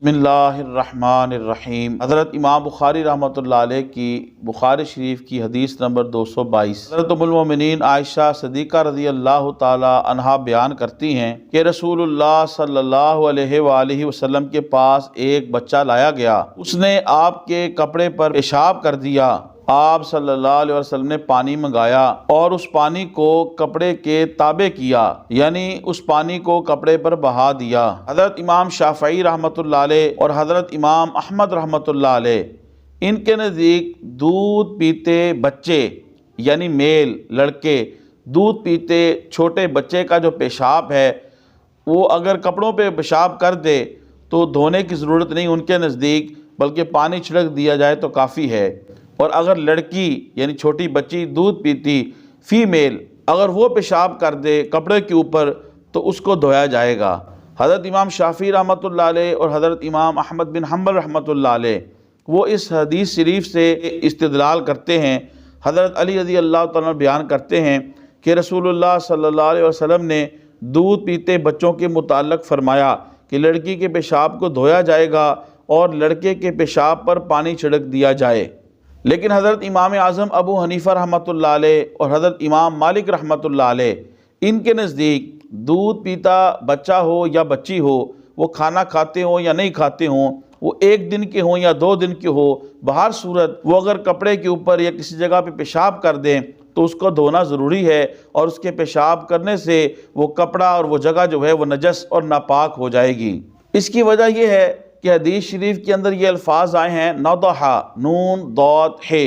بسم اللہ الرحمن الرحیم۔ حضرت امام بخاری رحمۃ اللہ علیہ کی بخاری شریف کی حدیث نمبر 222۔ حضرت ام المومنین عائشہ صدیقہ رضی اللہ تعالی عنہا بیان کرتی ہیں کہ رسول اللہ صلی اللہ علیہ وآلہ وسلم کے پاس ایک بچہ لایا گیا، اس نے آپ کے کپڑے پر پیشاب کر دیا۔ آپ صلی اللہ علیہ وسلم نے پانی منگایا اور اس پانی کو کپڑے کے تابع کیا، یعنی اس پانی کو کپڑے پر بہا دیا۔ حضرت امام شافعی رحمۃ اللہ علیہ اور حضرت امام احمد رحمۃ اللہ علیہ ان کے نزدیک دودھ پیتے بچے یعنی میل لڑکے دودھ پیتے چھوٹے بچے کا جو پیشاب ہے وہ اگر کپڑوں پہ پیشاب کر دے تو دھونے کی ضرورت نہیں ان کے نزدیک، بلکہ پانی چھڑک دیا جائے تو کافی ہے۔ اور اگر لڑکی یعنی چھوٹی بچی دودھ پیتی فیمیل اگر وہ پیشاب کر دے کپڑے کے اوپر تو اس کو دھویا جائے گا۔ حضرت امام شافعی رحمۃ اللہ علیہ اور حضرت امام احمد بن حنبل رحمۃ اللہ علیہ وہ اس حدیث شریف سے استدلال کرتے ہیں۔ حضرت علی رضی اللہ تعالیٰ بیان کرتے ہیں کہ رسول اللہ صلی اللہ علیہ وسلم نے دودھ پیتے بچوں کے متعلق فرمایا کہ لڑکی کے پیشاب کو دھویا جائے گا اور لڑکے کے پیشاب پر پانی چھڑک دیا جائے۔ لیکن حضرت امام اعظم ابو حنیفہ رحمۃ اللہ علیہ اور حضرت امام مالک رحمۃ اللہ علیہ ان کے نزدیک دودھ پیتا بچہ ہو یا بچی ہو، وہ کھانا کھاتے ہوں یا نہیں کھاتے ہوں، وہ ایک دن کے ہوں یا 2 دن کے ہو، بہر صورت وہ اگر کپڑے کے اوپر یا کسی جگہ پہ پیشاب کر دیں تو اس کو دھونا ضروری ہے، اور اس کے پیشاب کرنے سے وہ کپڑا اور وہ جگہ جو ہے وہ نجس اور ناپاک ہو جائے گی۔ اس کی وجہ یہ ہے کہ حدیث شریف کے اندر یہ الفاظ آئے ہیں نضح نون ضاد ہے،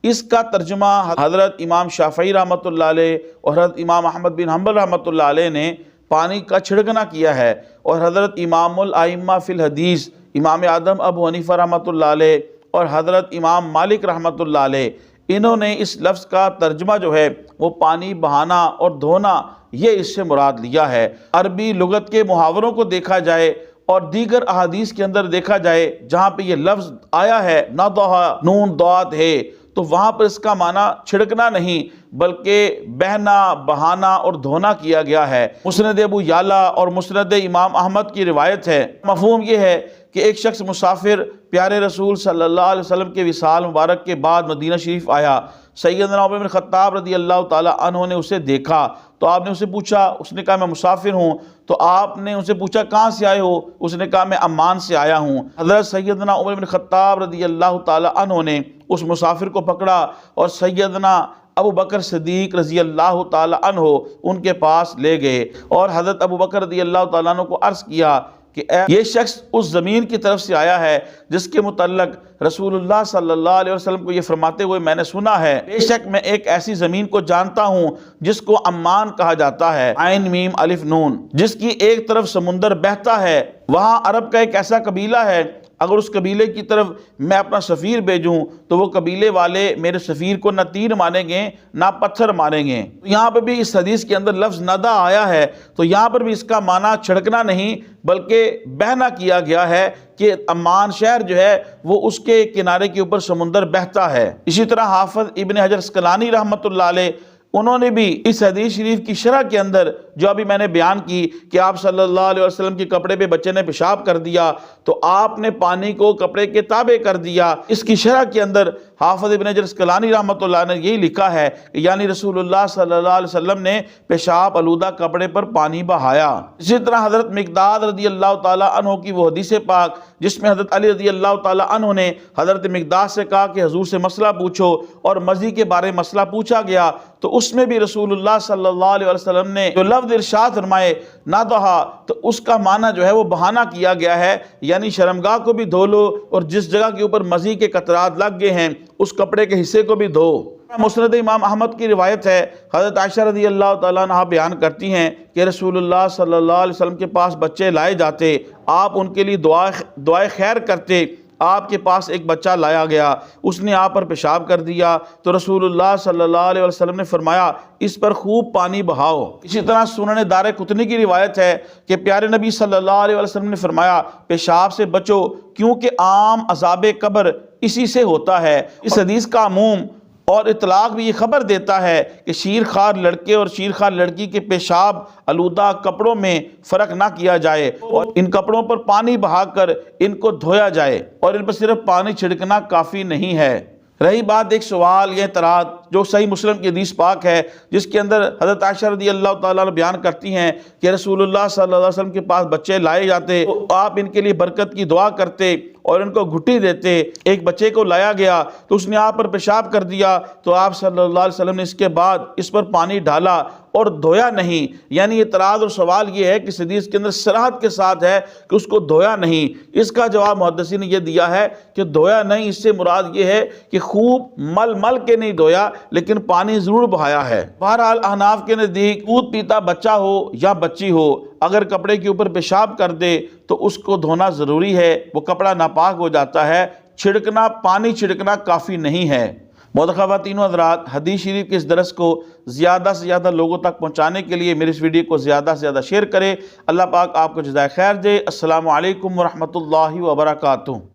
اس کا ترجمہ حضرت امام شافعی رحمۃ اللہ علیہ اور حضرت امام احمد بن حنبل رحمۃ اللہ علیہ نے پانی کا چھڑکنا کیا ہے، اور حضرت امام الائمہ فی الحدیث امام اعظم ابو حنیفہ رحمۃ اللہ علیہ اور حضرت امام مالک رحمۃ اللہ علیہ انہوں نے اس لفظ کا ترجمہ جو ہے وہ پانی بہانا اور دھونا یہ اس سے مراد لیا ہے۔ عربی لغت کے محاوروں کو دیکھا جائے اور دیگر احادیث کے اندر دیکھا جائے جہاں پہ یہ لفظ آیا ہے نضح نون ضاد ہے تو وہاں پر اس کا معنی چھڑکنا نہیں بلکہ بہنا بہانا اور دھونا کیا گیا ہے۔ مسند ابو یعلا اور مسند امام احمد کی روایت ہے، مفہوم یہ ہے کہ ایک شخص مسافر پیارے رسول صلی اللہ علیہ وسلم کے وصال مبارک کے بعد مدینہ شریف آیا۔ سیدنا عمر بن خطاب رضی اللہ تعالی عنہ نے اسے دیکھا تو آپ نے اسے پوچھا، اس نے کہا میں مسافر ہوں، تو آپ نے اسے پوچھا کہاں سے آئے ہو؟ اس نے کہا میں عمان سے آیا ہوں۔ حضرت سیدنا عمر بن خطاب رضی اللہ تعالی عنہ نے اس مسافر کو پکڑا اور سیدنا ابو بکر صدیق رضی اللہ تعالی عنہ ان کے پاس لے گئے، اور حضرت ابو بکر رضی اللہ تعالیٰ عنہ کو عرض کیا کہ یہ شخص اس زمین کی طرف سے آیا ہے جس کے متعلق رسول اللہ صلی اللہ علیہ وسلم کو یہ فرماتے ہوئے میں نے سنا ہے، بے شک میں ایک ایسی زمین کو جانتا ہوں جس کو عمان کہا جاتا ہے، عین میم الف نون، جس کی ایک طرف سمندر بہتا ہے، وہاں عرب کا ایک ایسا قبیلہ ہے اگر اس قبیلے کی طرف میں اپنا سفیر بھیجوں تو وہ قبیلے والے میرے سفیر کو نہ تیر مانیں گے نہ پتھر مانیں گے۔ یہاں پر بھی اس حدیث کے اندر لفظ ندہ آیا ہے تو یہاں پر بھی اس کا معنی چھڑکنا نہیں بلکہ بہنا کیا گیا ہے کہ عمان شہر جو ہے وہ اس کے کنارے کے اوپر سمندر بہتا ہے۔ اسی طرح حافظ ابن حجر اسقلانی رحمۃ اللہ علیہ انہوں نے بھی اس حدیث شریف کی شرح کے اندر جو ابھی میں نے بیان کی کہ آپ صلی اللہ علیہ وسلم کے کپڑے پہ بچے نے پیشاب کر دیا تو آپ نے پانی کو کپڑے کے تابع کر دیا، اس کی شرح کے اندر حافظ ابن حجر اسقلانی رحمۃ اللہ نے یہی لکھا ہے کہ یعنی رسول اللہ صلی اللہ علیہ وسلم نے پیشاب آلودہ کپڑے پر پانی بہایا۔ اسی طرح حضرت مقداد رضی اللہ تعالیٰ عنہ کی وہ حدیث پاک جس میں حضرت علی رضی اللہ تعالیٰ عنہ نے حضرت مقداد سے کہا کہ حضور سے مسئلہ پوچھو، اور مزی کے بارے مسئلہ پوچھا گیا تو اس میں بھی رسول اللہ صلی اللہ علیہ وسلم نے جو لفظ ارشاد فرمائے نضح تو اس کا معنی جو ہے وہ بہانہ کیا گیا ہے، یعنی شرمگاہ کو بھی دھو لو اور جس جگہ کے اوپر مزی کے قطرات لگ گئے ہیں اس کپڑے کے حصے کو بھی دھو۔ مسند امام احمد کی روایت ہے، حضرت عائشہ رضی اللہ تعالیٰ عنہ بیان کرتی ہیں کہ رسول اللہ صلی اللہ علیہ وسلم کے پاس بچے لائے جاتے، آپ ان کے لیے دعائے خیر کرتے۔ آپ کے پاس ایک بچہ لایا گیا، اس نے آپ پر پیشاب کر دیا تو رسول اللہ صلی اللہ علیہ وسلم نے فرمایا اس پر خوب پانی بہاؤ۔ اسی طرح سنن دارقطنی کی روایت ہے کہ پیارے نبی صلی اللہ علیہ وسلم نے فرمایا پیشاب سے بچو کیونکہ عام عذاب قبر اسی سے ہوتا ہے۔ اس حدیث کا عموم اور اطلاق بھی یہ خبر دیتا ہے کہ شیرخوار لڑکے اور شیرخوار لڑکی کے پیشاب آلودہ کپڑوں میں فرق نہ کیا جائے اور ان کپڑوں پر پانی بہا کر ان کو دھویا جائے، اور ان پر صرف پانی چھڑکنا کافی نہیں ہے۔ رہی بات ایک سوال یا اعتراض جو صحیح مسلم کی حدیث پاک ہے، جس کے اندر حضرت عائشہ رضی اللہ تعالیٰ عنہ بیان کرتی ہیں کہ رسول اللہ صلی اللہ علیہ وسلم کے پاس بچے لائے جاتے تو آپ ان کے لیے برکت کی دعا کرتے اور ان کو گھٹی دیتے۔ ایک بچے کو لایا گیا تو اس نے آپ پر پیشاب کر دیا تو آپ صلی اللہ علیہ وسلم نے اس کے بعد اس پر پانی ڈالا اور دھویا نہیں۔ یعنی اعتراض اور سوال یہ ہے کہ اس حدیث کے اندر صراحت کے ساتھ ہے کہ اس کو دھویا نہیں۔ اس کا جواب محدثین نے یہ دیا ہے کہ دھویا نہیں، اس سے مراد یہ ہے کہ خوب مل مل کے نہیں دھویا لیکن پانی ضرور بہایا ہے۔ بہرحال احناف کے نزدیک دودھ پیتا بچہ ہو یا بچی ہو اگر کپڑے کے اوپر پیشاب کر دے تو اس کو دھونا ضروری ہے، وہ کپڑا ناپاک ہو جاتا ہے، پانی چھڑکنا کافی نہیں ہے۔ محترم خواتین و حضرات، حدیث شریف کے اس درس کو زیادہ سے زیادہ لوگوں تک پہنچانے کے لیے میری اس ویڈیو کو زیادہ سے زیادہ شیئر کریں۔ اللہ پاک آپ کو جزائے خیر دے۔ السلام علیکم ورحمۃ اللہ وبرکاتہ۔